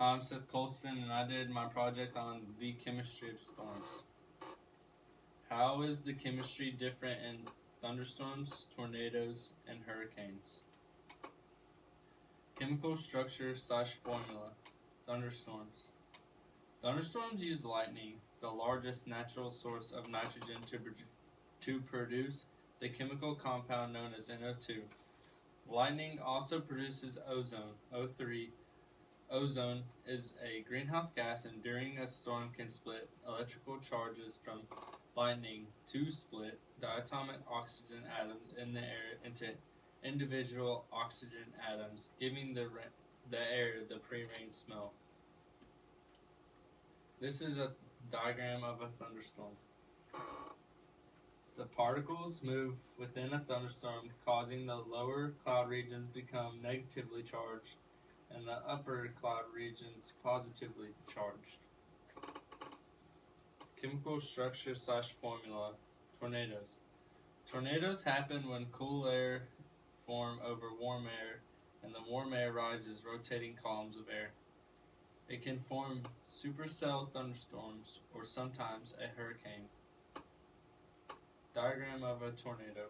Hi, I'm Seth Colston, and I did my project on the chemistry of storms. How is the chemistry different in thunderstorms, tornadoes, and hurricanes? Chemical structure / formula. Thunderstorms. Thunderstorms use lightning, the largest natural source of nitrogen, to produce the chemical compound known as NO2. Lightning also produces ozone, O3. Ozone is a greenhouse gas, and during a storm can split electrical charges from lightning to split diatomic oxygen atoms in the air into individual oxygen atoms, giving the air the pre-rain smell. This is a diagram of a thunderstorm. The particles move within a thunderstorm, causing the lower cloud regions become negatively charged and the upper cloud regions positively charged. Chemical structure / formula. Tornadoes. Tornadoes happen when cool air form over warm air and the warm air rises, rotating columns of air. It can form supercell thunderstorms or sometimes a hurricane. Diagram of a tornado.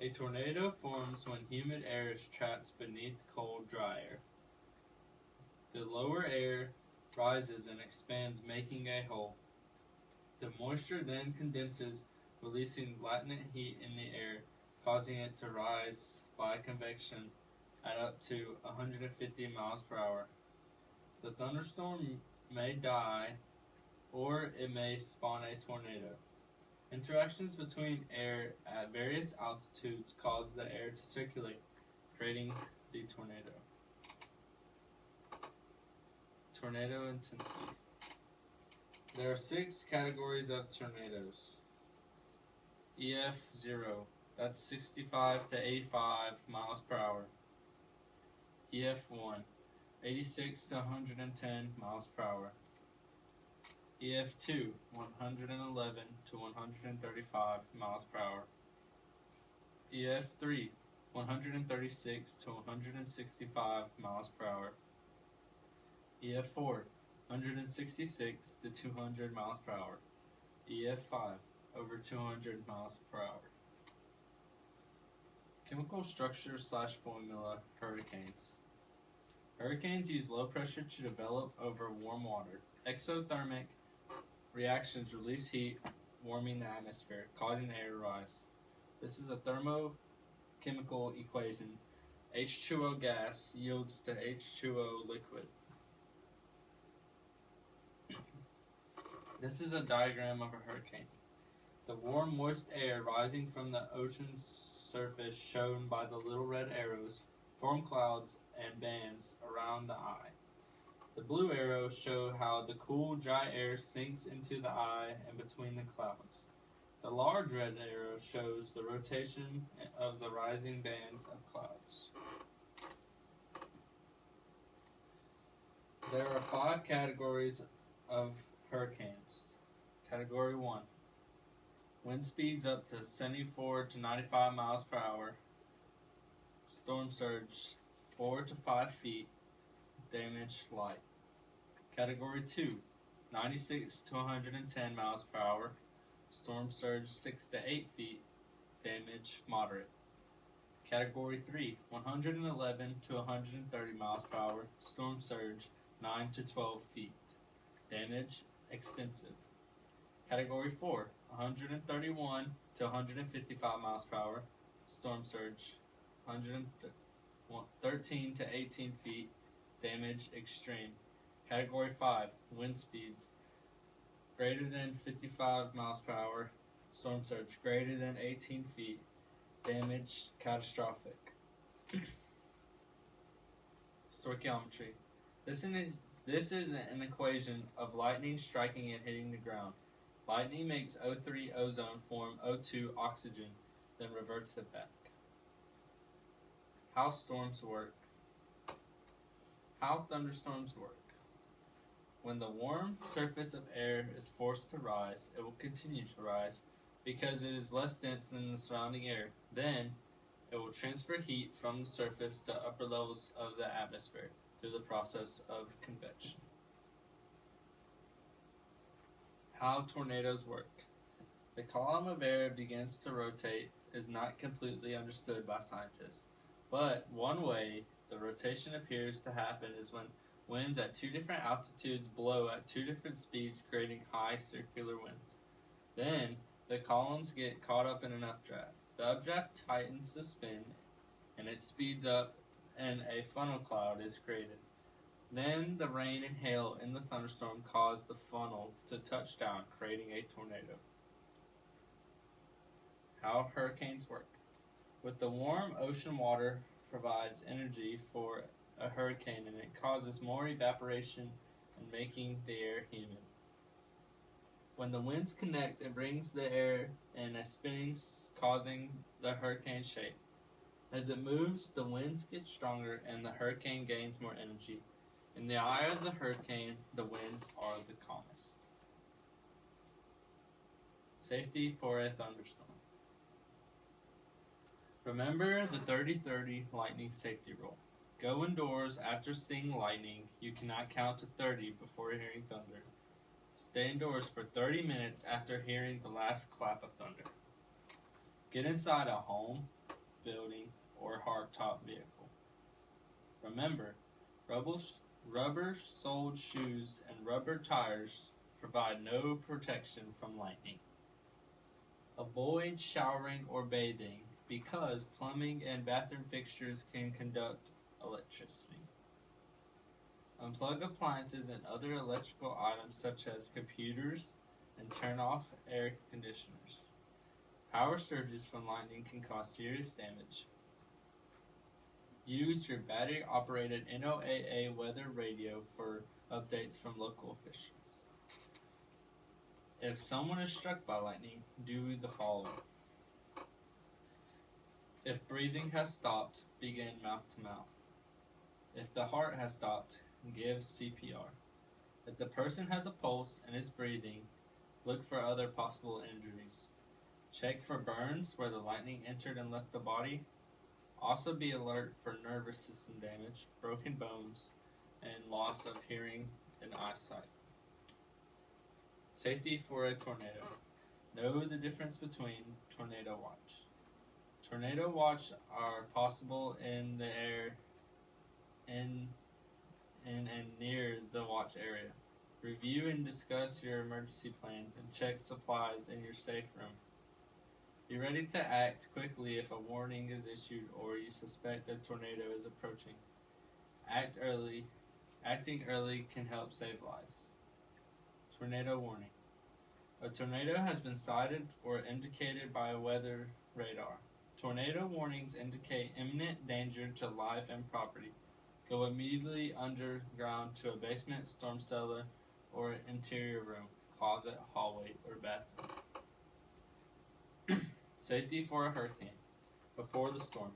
A tornado forms when humid air is trapped beneath cold, dry air. The lower air rises and expands, making a hole. The moisture then condenses, releasing latent heat in the air, causing it to rise by convection at up to 150 miles per hour. The thunderstorm may die, or it may spawn a tornado. Interactions between air at various altitudes cause the air to circulate, creating the tornado. Tornado intensity. There are 6 categories of tornadoes. EF 0, that's 65 to 85 miles per hour. EF 1, 86 to 110 miles per hour. EF2, 111 to 135 miles per hour. EF3, 136 to 165 miles per hour. EF4, 166 to 200 miles per hour. EF5, over 200 miles per hour. Chemical structure / formula. Hurricanes. Hurricanes use low pressure to develop over warm water. Exothermic reactions release heat, warming the atmosphere, causing the air to rise. This is a thermochemical equation. H2O gas yields to H2O liquid. This is a diagram of a hurricane. The warm, moist air rising from the ocean's surface, shown by the little red arrows, form clouds and bands around the eye. The blue arrows show how the cool, dry air sinks into the eye and between the clouds. The large red arrow shows the rotation of the rising bands of clouds. There are 5 categories of hurricanes. Category 1. Wind speeds up to 74 to 95 miles per hour. Storm surge 4 to 5 feet. Damage light. Category 2. 96 to 110 miles per hour. Storm surge 6 to 8 feet. Damage moderate. Category 3. 111 to 130 miles per hour. Storm surge 9 to 12 feet. Damage extensive. Category 4. 131 to 155 miles per hour. Storm surge 13 to 18 feet. Damage extreme. Category 5. Wind speeds greater than 55 miles per hour. Storm surge greater than 18 feet. Damage catastrophic. Stoichiometry. This is an equation of lightning striking and hitting the ground. Lightning makes O3 ozone form O2 oxygen, then reverts it back. How storms work. How thunderstorms work. When the warm surface of air is forced to rise, it will continue to rise because it is less dense than the surrounding air. Then, it will transfer heat from the surface to upper levels of the atmosphere. through the process of convection. How tornadoes work. The column of air begins to rotate is not completely understood by scientists, but one way the rotation appears to happen is when winds at two different altitudes blow at two different speeds, creating high circular winds. Then, the columns get caught up in an updraft. The updraft tightens the spin, and it speeds up, and a funnel cloud is created. Then, the rain and hail in the thunderstorm cause the funnel to touch down, creating a tornado. How hurricanes work. With the warm ocean water provides energy for a hurricane, and it causes more evaporation and making the air humid. When the winds connect, it brings the air in a spinning, causing the hurricane shape. As it moves, the winds get stronger and the hurricane gains more energy. In the eye of the hurricane, the winds are the calmest. Safety for a thunderstorm. Remember the 30-30 lightning safety rule. Go indoors after seeing lightning. You cannot count to 30 before hearing thunder. Stay indoors for 30 minutes after hearing the last clap of thunder. Get inside a home, building, or hardtop vehicle. Remember, rubber-soled shoes and rubber tires provide no protection from lightning. Avoid showering or bathing because plumbing and bathroom fixtures can conduct electricity. Unplug appliances and other electrical items such as computers and turn off air conditioners. Power surges from lightning can cause serious damage. Use your battery-operated NOAA weather radio for updates from local officials. If someone is struck by lightning, do the following. If breathing has stopped, begin mouth to mouth. If the heart has stopped, give CPR. If the person has a pulse and is breathing, look for other possible injuries. Check for burns where the lightning entered and left the body. Also be alert for nervous system damage, broken bones, and loss of hearing and eyesight. Safety for a tornado. Know the difference between tornado watch. Tornado watch are possible in the air in and near the watch area. Review and discuss your emergency plans and check supplies in your safe room. Be ready to act quickly if a warning is issued or you suspect a tornado is approaching. Acting early can help save lives. Tornado warning. A tornado has been sighted or indicated by a weather radar. Tornado warnings indicate imminent danger to life and property. Go immediately underground to a basement, storm cellar, or interior room, closet, hallway, or bathroom. Safety for a hurricane. Before the storm.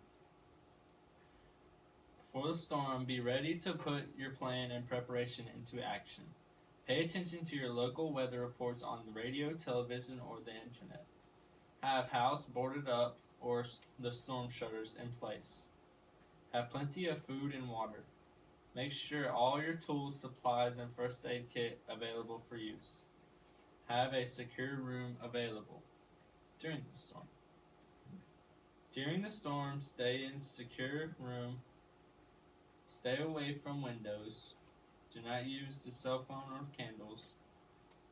Before the storm, be ready to put your plan and preparation into action. Pay attention to your local weather reports on the radio, television, or the internet. Have house boarded up or the storm shutters in place. Have plenty of food and water. Make sure all your tools, supplies, and first aid kit available for use. Have a secure room available during the storm. During the storm, stay in secure room. Stay away from windows. Do not use the cell phone or candles.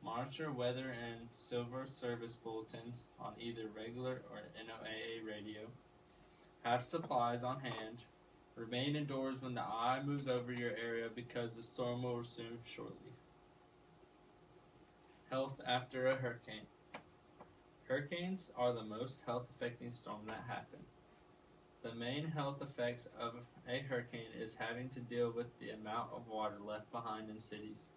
Monitor weather and civil service bulletins on either regular or NOAA radio. Have supplies on hand. Remain indoors when the eye moves over your area because the storm will resume shortly. Health after a hurricane. Hurricanes are the most health-affecting storm that happen. The main health effects of a hurricane is having to deal with the amount of water left behind in cities.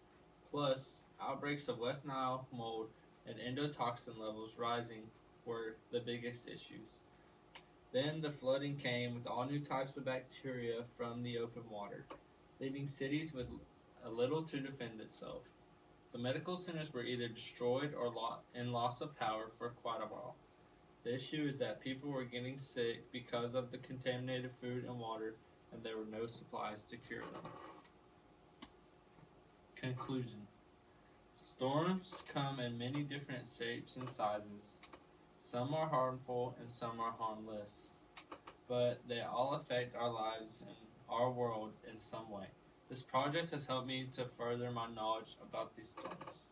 Plus, outbreaks of West Nile mold and endotoxin levels rising were the biggest issues. Then the flooding came with all new types of bacteria from the open water, leaving cities with a little to defend itself. The medical centers were either destroyed or in loss of power for quite a while. The issue is that people were getting sick because of the contaminated food and water, and there were no supplies to cure them. Conclusion. Storms come in many different shapes and sizes. Some are harmful and some are harmless, but they all affect our lives and our world in some way. This project has helped me to further my knowledge about these storms.